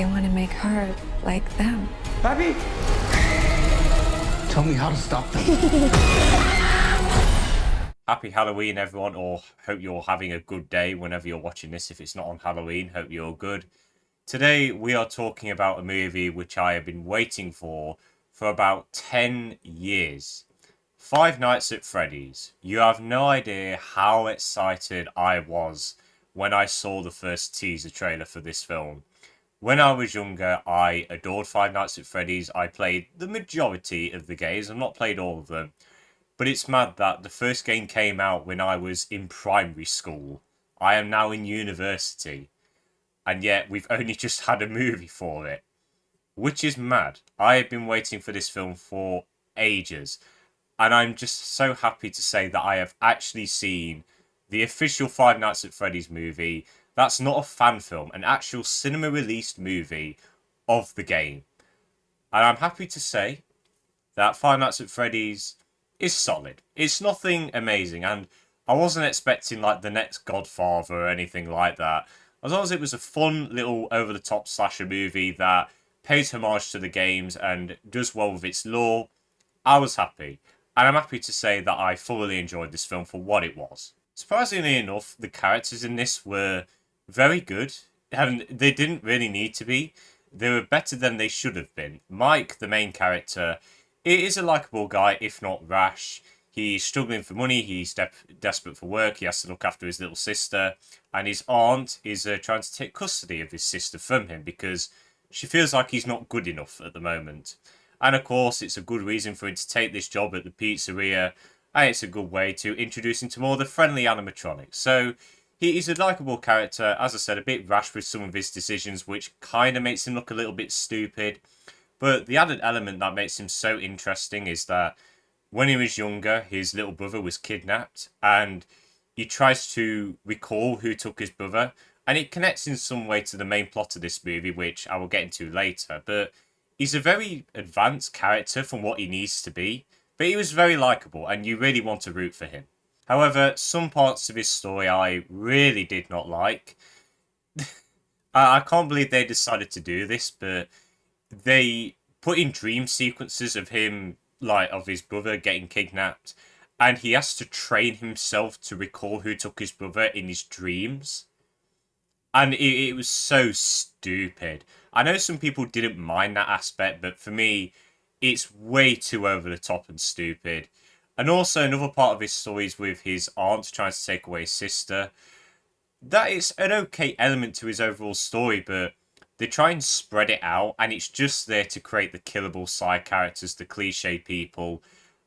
they want to make her like them. Papi? Tell me how to stop them. Happy Halloween, everyone, or hope you're having a good day whenever you're watching this. If it's not on Halloween, hope you're good. Today, we are talking about a movie which I have been waiting for about 10 years. Five Nights at Freddy's. You have no idea how excited I was when I saw the first teaser trailer for this film. When I was younger, I adored Five Nights at Freddy's. I played the majority of the games. I've not played all of them. But it's mad that the first game came out when I was in primary school. I am now in university. And yet we've only just had a movie for it. Which is mad. I have been waiting for this film for ages. And I'm just so happy to say that I have actually seen the official Five Nights at Freddy's movie. That's not a fan film, an actual cinema released movie of the game. And I'm happy to say that Five Nights at Freddy's is solid. It's nothing amazing, and I wasn't expecting like the next Godfather or anything like that. As long as it was a fun little over-the-top slasher movie that pays homage to the games and does well with its lore, I was happy. And I'm happy to say that I thoroughly enjoyed this film for what it was. Surprisingly enough, the characters in this were very good, and they didn't really need to be. They were better than they should have been. Mike, the main character, is a likeable guy, if not rash. He's struggling for money, he's desperate for work, he has to look after his little sister, and his aunt is trying to take custody of his sister from him because she feels like he's not good enough at the moment. And of course, it's a good reason for him to take this job at the pizzeria, and it's a good way to introduce him to more of the friendly animatronics. So, he's a likeable character, as I said, a bit rash with some of his decisions, which kind of makes him look a little bit stupid. But the added element that makes him so interesting is that when he was younger, his little brother was kidnapped, and he tries to recall who took his brother, and it connects in some way to the main plot of this movie, which I will get into later. But he's a very advanced character from what he needs to be, but he was very likeable, and you really want to root for him. However, some parts of his story I really did not like. I can't believe they decided to do this, but they put in dream sequences of him, like of his brother getting kidnapped, and he has to train himself to recall who took his brother in his dreams. And it was so stupid. I know some people didn't mind that aspect, but for me, it's way too over the top and stupid. And also another part of his story is with his aunt trying to take away his sister. That is an okay element to his overall story, but they try and spread it out, and it's just there to create the killable side characters, the cliche people,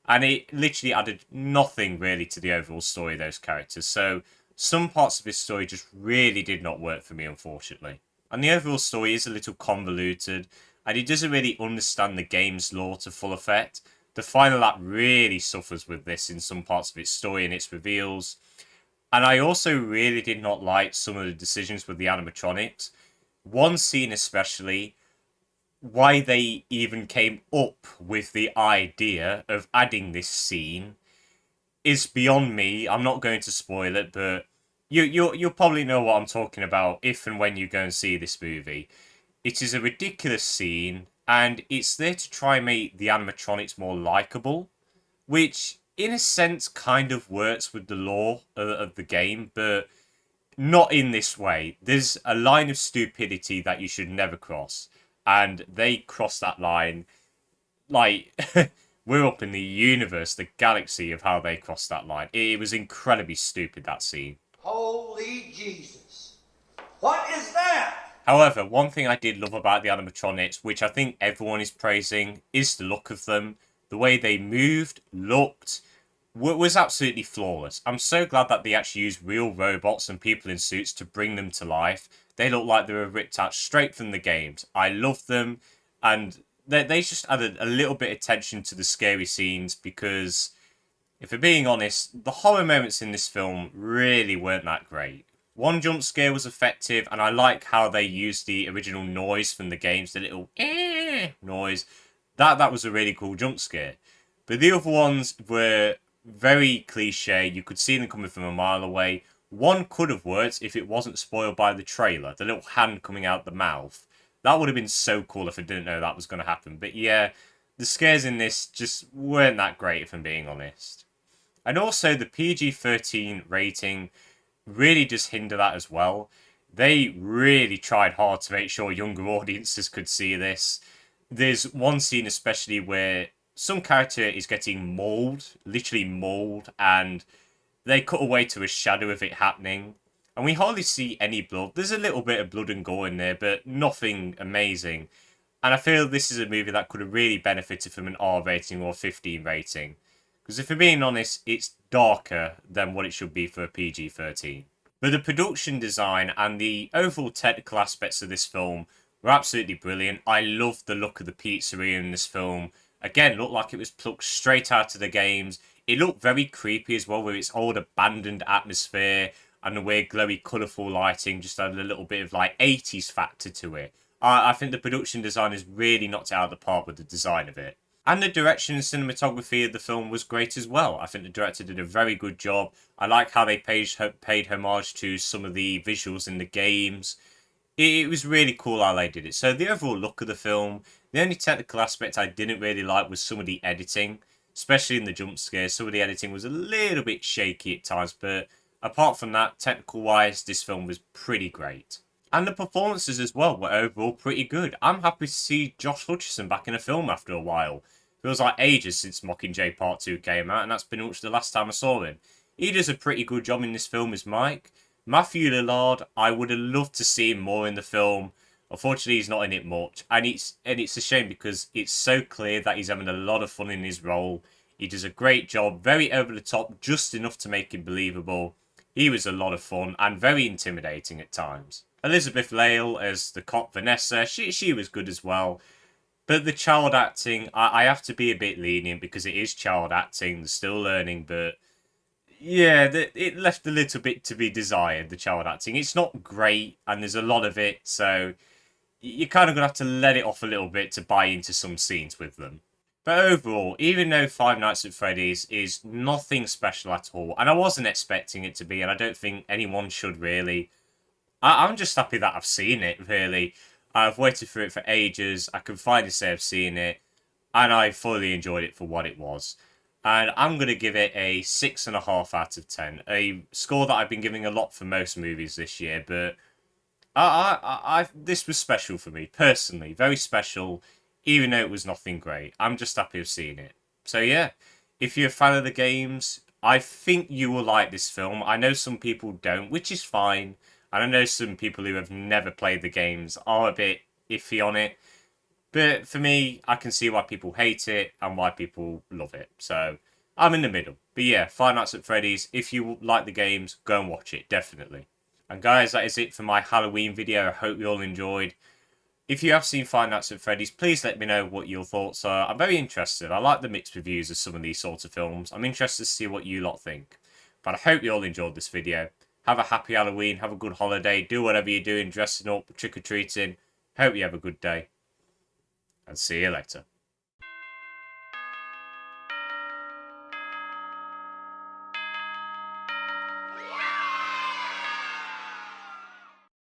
and it literally added nothing really to the overall story of those characters. So some parts of his story just really did not work for me, unfortunately. And the overall story is a little convoluted, and he doesn't really understand the game's lore to full effect. The final act really suffers with this in some parts of its story and its reveals. And I also really did not like some of the decisions with the animatronics. One scene especially, why they even came up with the idea of adding this scene is beyond me. I'm not going to spoil it, but you'll probably know what I'm talking about if and when you go and see this movie. It is a ridiculous scene, and it's there to try and make the animatronics more likable, which in a sense kind of works with the lore of the game, but not in this way. There's a line of stupidity that you should never cross, and they cross that line like we're up in the universe, the galaxy of how they crossed that line. It was incredibly stupid, that scene. Holy Jesus. What is that? However, one thing I did love about the animatronics, which I think everyone is praising, is the look of them. The way they moved, looked, was absolutely flawless. I'm so glad that they actually used real robots and people in suits to bring them to life. They look like they were ripped out straight from the games. I loved them, and they just added a little bit of tension to the scary scenes because, if we're being honest, the horror moments in this film really weren't that great. One jump scare was effective, and I like how they used the original noise from the games, the little noise. That was a really cool jump scare. But the other ones were very cliche. You could see them coming from a mile away. One could have worked if it wasn't spoiled by the trailer. The little hand coming out the mouth. That would have been so cool if I didn't know that was going to happen. But yeah, the scares in this just weren't that great, if I'm being honest. And also, the PG-13 rating really does hinder that as well. They really tried hard to make sure younger audiences could see this. There's one scene especially where some character is getting mauled, literally mauled, and they cut away to a shadow of it happening. And we hardly see any blood. There's a little bit of blood and gore in there, but nothing amazing. And I feel this is a movie that could have really benefited from an R rating or 15 rating. Because if we're being honest, it's darker than what it should be for a PG-13. But the production design and the overall technical aspects of this film were absolutely brilliant. I loved the look of the pizzeria in this film. Again, looked like it was plucked straight out of the games. It looked very creepy as well, with its old abandoned atmosphere and the weird glowy colourful lighting just added a little bit of like 80s factor to it. I think the production design has really knocked it out of the park with the design of it. And the direction and cinematography of the film was great as well. I think the director did a very good job. I like how they paid homage to some of the visuals in the games. It was really cool how they did it. So the overall look of the film, the only technical aspect I didn't really like was some of the editing, especially in the jump scares. Some of the editing was a little bit shaky at times, but apart from that, technical-wise, this film was pretty great. And the performances as well were overall pretty good. I'm happy to see Josh Hutcherson back in a film after a while. Feels like ages since Mockingjay Part 2 came out, and that's been much the last time I saw him. He does a pretty good job in this film as Mike. Matthew Lillard, I would have loved to see him more in the film. Unfortunately, he's not in it much. And it's a shame because it's so clear that he's having a lot of fun in his role. He does a great job, very over the top, just enough to make him believable. He was a lot of fun and very intimidating at times. Elizabeth Lale as the cop Vanessa, she was good as well. But the child acting, I have to be a bit lenient because it is child acting, they're still learning, but yeah, it left a little bit to be desired, the child acting. It's not great, and there's a lot of it, so you're kind of going to have to let it off a little bit to buy into some scenes with them. But overall, even though Five Nights at Freddy's is nothing special at all, and I wasn't expecting it to be, and I don't think anyone should really, I'm just happy that I've seen it, really. I've waited for it for ages. I can finally say I've seen it. And I fully enjoyed it for what it was. And I'm going to give it a 6.5 out of 10. A score that I've been giving a lot for most movies this year. But this was special for me, personally. Very special, even though it was nothing great. I'm just happy I've seen it. So yeah, if you're a fan of the games, I think you will like this film. I know some people don't, which is fine. And I know some people who have never played the games are a bit iffy on it. But for me, I can see why people hate it and why people love it. So I'm in the middle. But yeah, Five Nights at Freddy's. If you like the games, go and watch it, definitely. And guys, that is it for my Halloween video. I hope you all enjoyed. If you have seen Five Nights at Freddy's, please let me know what your thoughts are. I'm very interested. I like the mixed reviews of some of these sorts of films. I'm interested to see what you lot think. But I hope you all enjoyed this video. Have a happy Halloween. Have a good holiday. Do whatever you're doing, dressing up, trick-or-treating. Hope you have a good day. And see you later.